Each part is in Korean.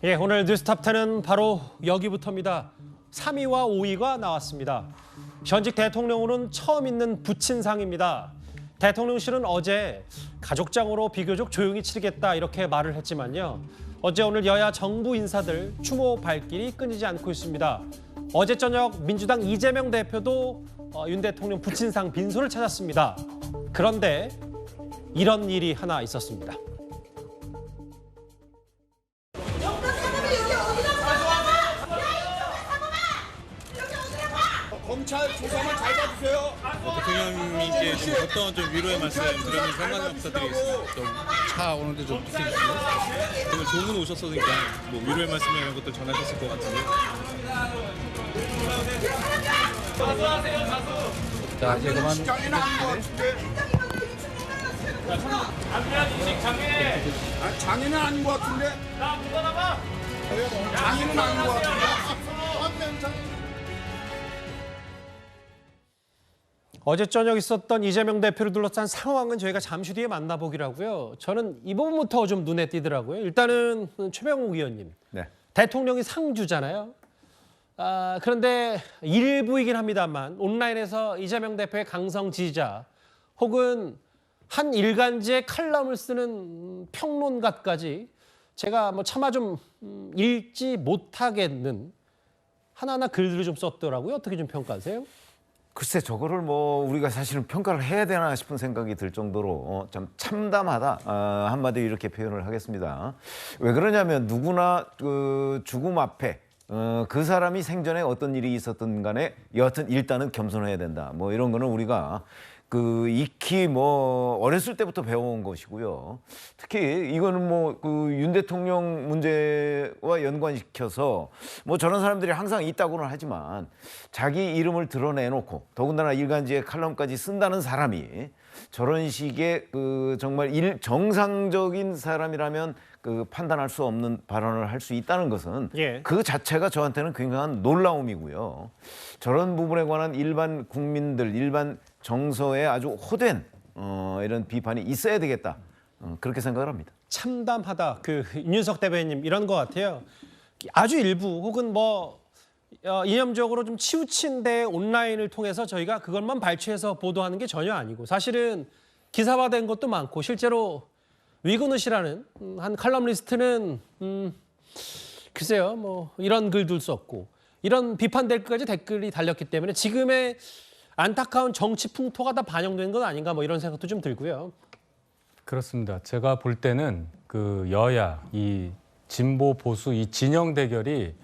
예, 오늘 뉴스탑10은 바로 여기부터입니다. 3위와 5위가 나왔습니다. 현직 대통령으로는 처음 있는 부친상입니다. 대통령실은 어제 가족장으로 비교적 조용히 치르겠다 이렇게 말을 했지만요. 어제 오늘 여야 정부 인사들 추모 발길이 끊이지 않고 있습니다. 어제 저녁 민주당 이재명 대표도 윤 대통령 부친상 빈소를 찾았습니다. 그런데 이런 일이 하나 있었습니다. 검찰 조사만 잘 봐주세요. 대통령님께 지금 어떤 좀 위로의 말씀 드리는 상황을 부탁드리겠습니다. 차 오는데 좀 비켜주시고요. 그리고 조문 오셨으니까 뭐 위로의 말씀 이런 것들 전하셨을 것 같은데. 자, 이제 그만. 장애는 아닌 것 같은데. 장애는 아닌 것 같은데. 장애는 아닌 것 같은데. 어제 저녁 있었던 이재명 대표를 둘러싼 상황은 저희가 잠시 뒤에 만나보기로 하고요. 저는 이 부분부터 좀 눈에 띄더라고요. 일단은 최병욱 의원님, 네. 대통령이 상주잖아요. 그런데 일부이긴 합니다만 온라인에서 이재명 대표의 강성 지지자 혹은 한 일간지에 칼럼을 쓰는 평론가까지 제가 뭐 차마 좀 읽지 못하겠는 하나하나 글들을 좀 썼더라고요. 어떻게 좀 평가하세요? 글쎄 저거를 뭐 우리가 사실은 평가를 해야 되나 싶은 생각이 들 정도로 참 참담하다 한마디로 이렇게 표현을 하겠습니다. 왜 그러냐면 누구나 그 죽음 앞에 그 사람이 생전에 어떤 일이 있었든 간에 여하튼 일단은 겸손해야 된다. 뭐 이런 거는 우리가 그 익히 뭐 어렸을 때부터 배워온 것이고요. 특히 이거는 뭐 그 윤 대통령 문제와 연관시켜서 뭐 저런 사람들이 항상 있다고는 하지만 자기 이름을 드러내놓고 더군다나 일간지에 칼럼까지 쓴다는 사람이 저런 식의 그 정말 정상적인 사람이라면 그 판단할 수 없는 발언을 할 수 있다는 것은 그 자체가 저한테는 굉장한 놀라움이고요. 저런 부분에 관한 일반 국민들, 일반 정서에 아주 호된 이런 비판이 있어야 되겠다. 그렇게 생각을 합니다. 참담하다. 그 윤석 대변인님 이런 것 같아요. 아주 일부 혹은 뭐 이념적으로 좀 치우친 데 온라인을 통해서 저희가 그것만 발췌해서 보도하는 게 전혀 아니고 사실은 기사화된 것도 많고 실제로 위근우 씨라는 한 칼럼니스트는 글쎄요 뭐 이런 글들 썼고 이런 비판될 것까지 댓글이 달렸기 때문에 지금의 안타까운 정치 풍토가 다 반영된 건 아닌가 뭐 이런 생각도 좀 들고요. 그렇습니다. 제가 볼 때는 그 여야, 이 진보 보수 이 진영 대결이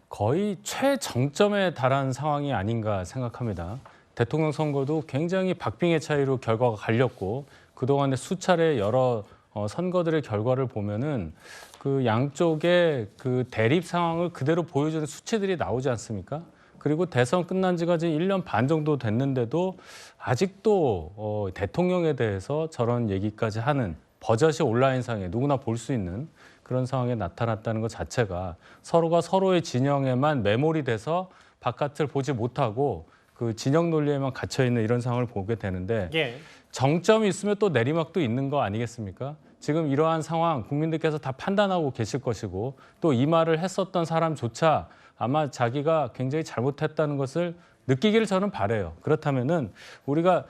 거의 최정점에 달한 상황이 아닌가 생각합니다. 대통령 선거도 굉장히 박빙의 차이로 결과가 갈렸고 그동안에 수차례 여러 선거들의 결과를 보면은 그 양쪽의 그 대립 상황을 그대로 보여주는 수치들이 나오지 않습니까? 그리고 대선 끝난 지가 이제 1년 반 정도 됐는데도 아직도 대통령에 대해서 저런 얘기까지 하는 버젓이 온라인상에 누구나 볼 수 있는 그런 상황에 나타났다는 것 자체가 서로가 서로의 진영에만 매몰이 돼서 바깥을 보지 못하고 그 진영 논리에만 갇혀 있는 이런 상황을 보게 되는데 정점이 있으면 또 내리막도 있는 거 아니겠습니까? 지금 이러한 상황 국민들께서 다 판단하고 계실 것이고 또 이 말을 했었던 사람조차 아마 자기가 굉장히 잘못했다는 것을 느끼기를 저는 바라요. 그렇다면은 우리가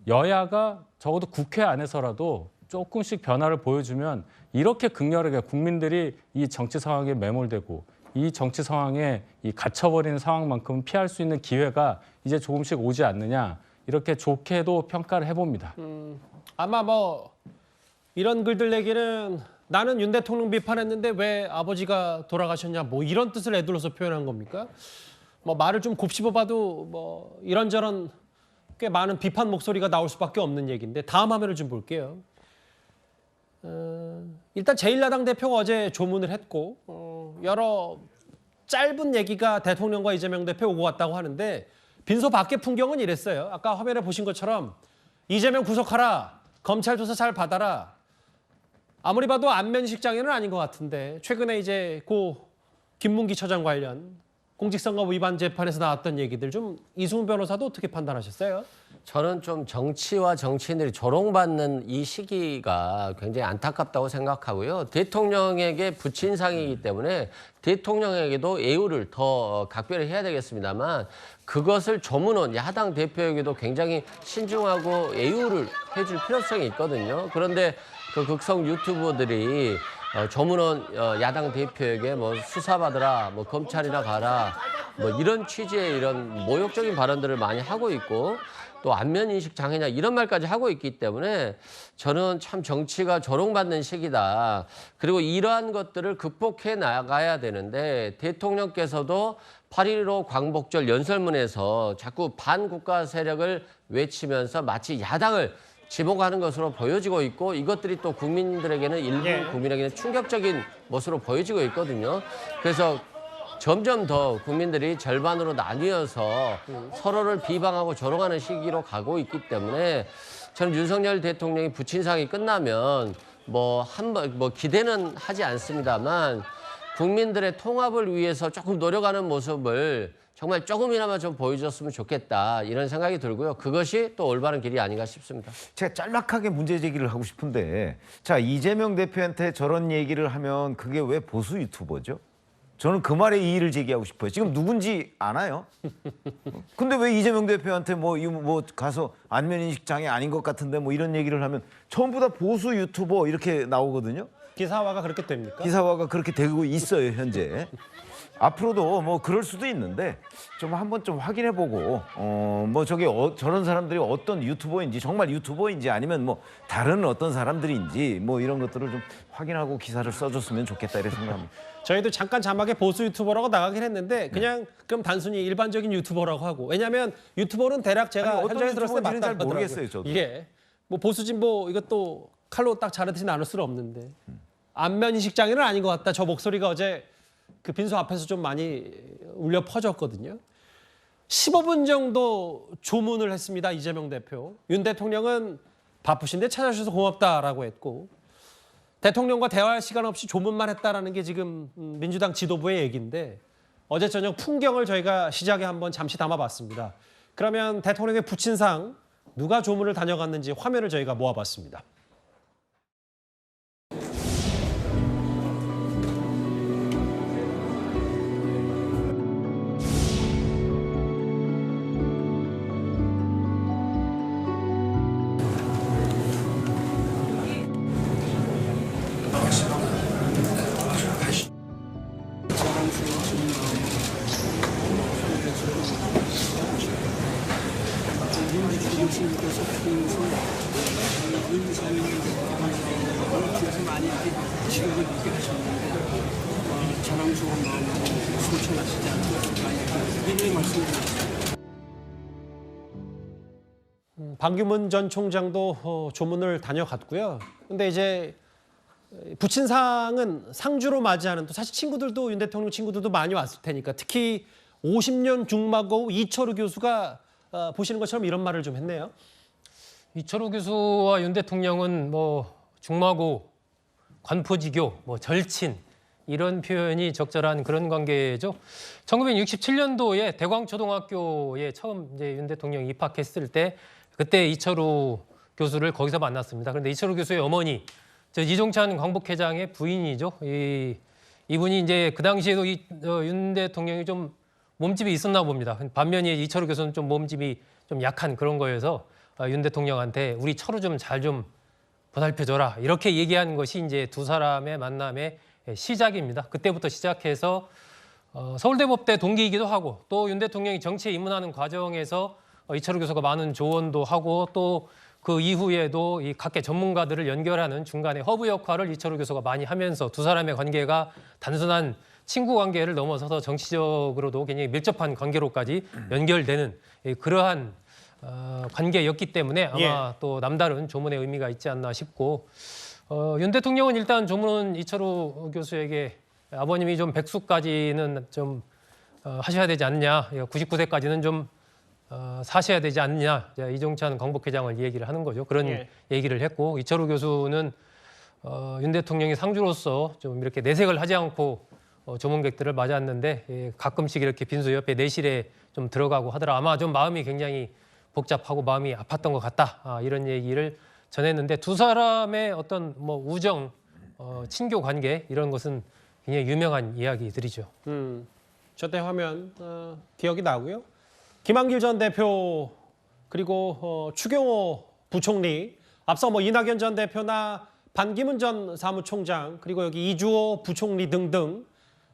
여야가 적어도 국회 안에서라도 조금씩 변화를 보여주면 이렇게 극렬하게 국민들이 이 정치 상황에 매몰되고 이 정치 상황에 이 갇혀버리는 상황만큼 피할 수 있는 기회가 이제 조금씩 오지 않느냐 이렇게 좋게도 평가를 해봅니다. 아마 뭐 이런 글들 내기는 나는 윤 대통령 비판했는데 왜 아버지가 돌아가셨냐 뭐 이런 뜻을 애둘러서 표현한 겁니까? 뭐 말을 좀 곱씹어봐도 뭐 이런저런 꽤 많은 비판 목소리가 나올 수밖에 없는 얘기인데 다음 화면을 좀 볼게요. 일단 제1야당 대표가 어제 조문을 했고 여러 짧은 얘기가 대통령과 이재명 대표 오고 갔다고 하는데 빈소 밖의 풍경은 이랬어요. 아까 화면에 보신 것처럼 이재명 구속하라, 검찰 조사 잘 받아라. 아무리 봐도 안면식 장애는 아닌 것 같은데 최근에 이제 고 김문기 처장 관련 공직선거 위반 재판에서 나왔던 얘기들 좀 이승훈 변호사도 어떻게 판단하셨어요? 저는 좀 정치와 정치인들이 조롱받는 이 시기가 굉장히 안타깝다고 생각하고요. 대통령에게 부친상이기 때문에 대통령에게도 예우를 더 각별히 해야 되겠습니다만 그것을 조문원 야당 대표에게도 굉장히 신중하고 예우를 해줄 필요성이 있거든요. 그런데 그 극성 유튜버들이 조문원 야당 대표에게 뭐 수사받으라, 뭐 검찰이나 가라, 뭐 이런 취지의 이런 모욕적인 발언들을 많이 하고 있고 또 안면인식 장애냐 이런 말까지 하고 있기 때문에 저는 참 정치가 조롱받는 시기다. 그리고 이러한 것들을 극복해 나가야 되는데 대통령께서도 8.15 광복절 연설문에서 자꾸 반국가 세력을 외치면서 마치 야당을 지목하는 것으로 보여지고 있고 이것들이 또 국민들에게는 일부 국민에게는 충격적인 모습으로 보여지고 있거든요. 그래서 점점 더 국민들이 절반으로 나뉘어서 서로를 비방하고 조롱하는 시기로 가고 있기 때문에 저는 윤석열 대통령이 부친상이 끝나면 뭐 기대는 하지 않습니다만 국민들의 통합을 위해서 조금 노력하는 모습을 정말 조금이나마 좀 보여줬으면 좋겠다 이런 생각이 들고요. 그것이 또 올바른 길이 아닌가 싶습니다. 제가 짤막하게 문제 제기를 하고 싶은데 자 이재명 대표한테 저런 얘기를 하면 그게 왜 보수 유튜버죠? 저는 그 말에 이의를 제기하고 싶어요. 지금 누군지 아나요? 근데 왜 이재명 대표한테 뭐 가서 안면인식 장애 아닌 것 같은데 뭐 이런 얘기를 하면 전부 다 보수 유튜버 이렇게 나오거든요. 기사화가 그렇게 됩니까? 기사화가 그렇게 되고 있어요 현재. 앞으로도 뭐 그럴 수도 있는데 좀 한번 좀 확인해보고 뭐 저게 저런 사람들이 어떤 유튜버인지 정말 유튜버인지 아니면 뭐 다른 어떤 사람들인지 뭐 이런 것들을 좀 확인하고 기사를 써줬으면 좋겠다 이렇게 생각합니다. 저희도 잠깐 자막에 보수 유튜버라고 나가긴 했는데 그냥 그럼 단순히 일반적인 유튜버라고 하고 왜냐하면 유튜버는 대략 제가 아니, 어떤 현장에 들었을 때 유튜버인지는 잘 맞다고 모르겠어요, 하더라고요. 저도. 예, 뭐 보수 진보 이것도 칼로 딱 자르듯이 나눌 수는 없는데 안면인식 장애는 아닌 것 같다. 저 목소리가 어제 그 빈소 앞에서 좀 많이 울려 퍼졌거든요. 15분 정도 조문을 했습니다. 이재명 대표. 윤 대통령은 바쁘신데 찾아주셔서 고맙다라고 했고 대통령과 대화할 시간 없이 조문만 했다라는 게 지금 민주당 지도부의 얘기인데 어제 저녁 풍경을 저희가 시작에 한번 잠시 담아봤습니다. 그러면 대통령의 부친상 누가 조문을 다녀갔는지 화면을 저희가 모아봤습니다. 많이 지금은 느끼셨는데 자랑스러운 마음으로 소천하시지 않고 이렇게 말씀드립니다. 반기문 전 총장도 조문을 다녀갔고요. 근데 이제 부친상은 상주로 맞이하는 또 사실 친구들도 윤 대통령 친구들도 많이 왔을 테니까 특히 50년 중마고 이철우 교수가 보시는 것처럼 이런 말을 좀 했네요. 이철우 교수와 윤 대통령은 뭐 중마고, 관포지교, 뭐 절친 이런 표현이 적절한 그런 관계죠. 1967년도에 대광초등학교에 처음 이제 윤 대통령이 입학했을 때 그때 이철우 교수를 거기서 만났습니다. 그런데 이철우 교수의 어머니 이종찬 광복회장의 부인이죠. 이분이 이제 그 당시에도 윤 대통령이 좀 몸집이 있었나 봅니다. 반면에 이철우 교수는 좀 몸집이 좀 약한 그런 거여서 윤 대통령한테 우리 철우 좀 잘 좀 보살펴줘라 이렇게 얘기한 것이 이제 두 사람의 만남의 시작입니다. 그때부터 시작해서 서울대법대 동기이기도 하고 또 윤 대통령이 정치에 입문하는 과정에서 이철우 교수가 많은 조언도 하고 또 그 이후에도 이 각계 전문가들을 연결하는 중간에 허브 역할을 이철우 교수가 많이 하면서 두 사람의 관계가 단순한 친구 관계를 넘어서서 정치적으로도 굉장히 밀접한 관계로까지 연결되는 그러한 관계였기 때문에 아마 또 남다른 조문의 의미가 있지 않나 싶고 윤 대통령은 일단 조문은 이철우 교수에게 아버님이 좀 백수까지는 좀 하셔야 되지 않냐, 99세까지는 좀 사셔야 되지 않냐, 이종찬 광복회장을 얘기를 하는 거죠. 그런 얘기를 했고 이철우 교수는 윤 대통령이 상주로서 좀 이렇게 내색을 하지 않고 조문객들을 맞았는데 가끔씩 이렇게 빈소 옆에 내실에 좀 들어가고 하더라. 아마 좀 마음이 굉장히 복잡하고 마음이 아팠던 것 같다. 이런 얘기를 전했는데 두 사람의 어떤 뭐 우정, 친교 관계 이런 것은 굉장히 유명한 이야기들이죠. 저때 화면 기억이 나고요. 김한길 전 대표 그리고 추경호 부총리 앞서 뭐 이낙연 전 대표나 반기문 전 사무총장 그리고 여기 이주호 부총리 등등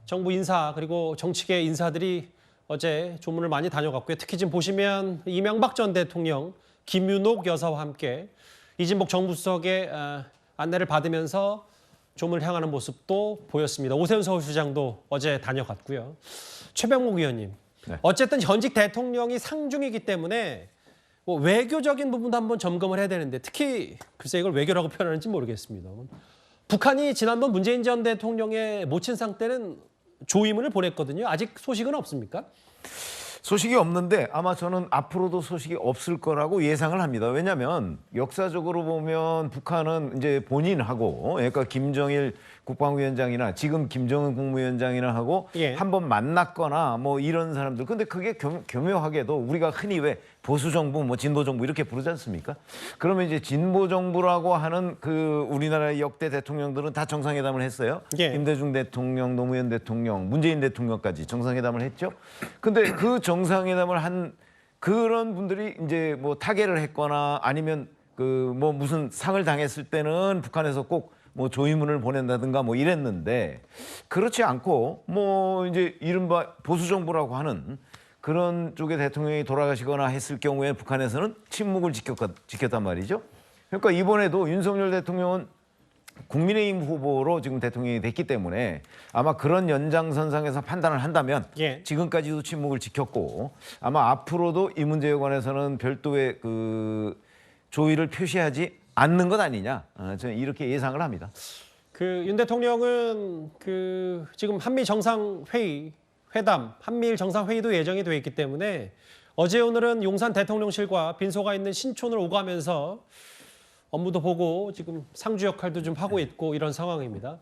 정부 인사 그리고 정치계 인사들이 어제 조문을 많이 다녀갔고요. 특히 지금 보시면 이명박 전 대통령, 김윤옥 여사와 함께 이진복 정부수석의 안내를 받으면서 조문을 향하는 모습도 보였습니다. 오세훈 서울시장도 어제 다녀갔고요. 최병목 의원님, 네. 어쨌든 현직 대통령이 상중이기 때문에 뭐 외교적인 부분도 한번 점검을 해야 되는데 특히 글쎄 이걸 외교라고 표현하는지 모르겠습니다. 북한이 지난번 문재인 전 대통령의 모친상 때는 조의문을 보냈거든요. 아직 소식은 없습니까? 소식이 없는데 아마 저는 앞으로도 소식이 없을 거라고 예상을 합니다. 왜냐하면 역사적으로 보면 북한은 이제 본인하고 그러니까 김정일 국방위원장이나 지금 김정은 국무위원장이나 하고 예. 한번 만났거나 뭐 이런 사람들. 근데 그게 교묘하게도 우리가 흔히 왜 보수 정부, 뭐 진보 정부 이렇게 부르지 않습니까? 그러면 이제 진보 정부라고 하는 그 우리나라의 역대 대통령들은 다 정상회담을 했어요. 예. 김대중 대통령, 노무현 대통령, 문재인 대통령까지 정상회담을 했죠. 근데 그 정상회담을 한 그런 분들이 이제 뭐 타계를 했거나 아니면 그 뭐 무슨 상을 당했을 때는 북한에서 꼭 뭐 조의문을 보낸다든가 뭐 이랬는데 그렇지 않고 뭐 이제 이른바 보수 정부라고 하는 그런 쪽의 대통령이 돌아가시거나 했을 경우에 북한에서는 침묵을 지켰단 말이죠. 그러니까 이번에도 윤석열 대통령은 국민의힘 후보로 지금 대통령이 됐기 때문에 아마 그런 연장선상에서 판단을 한다면 예. 지금까지도 침묵을 지켰고 아마 앞으로도 이 문제에 관해서는 별도의 그 조의를 표시하지 않는 것 아니냐 저는 이렇게 예상을 합니다. 그 윤 대통령은 그 지금 한미 정상회의 회담, 한미일 정상회의도 예정이 돼 있기 때문에 어제 오늘은 용산 대통령실과 빈소가 있는 신촌을 오가면서 업무도 보고 지금 상주 역할도 좀 하고 있고 이런 상황입니다.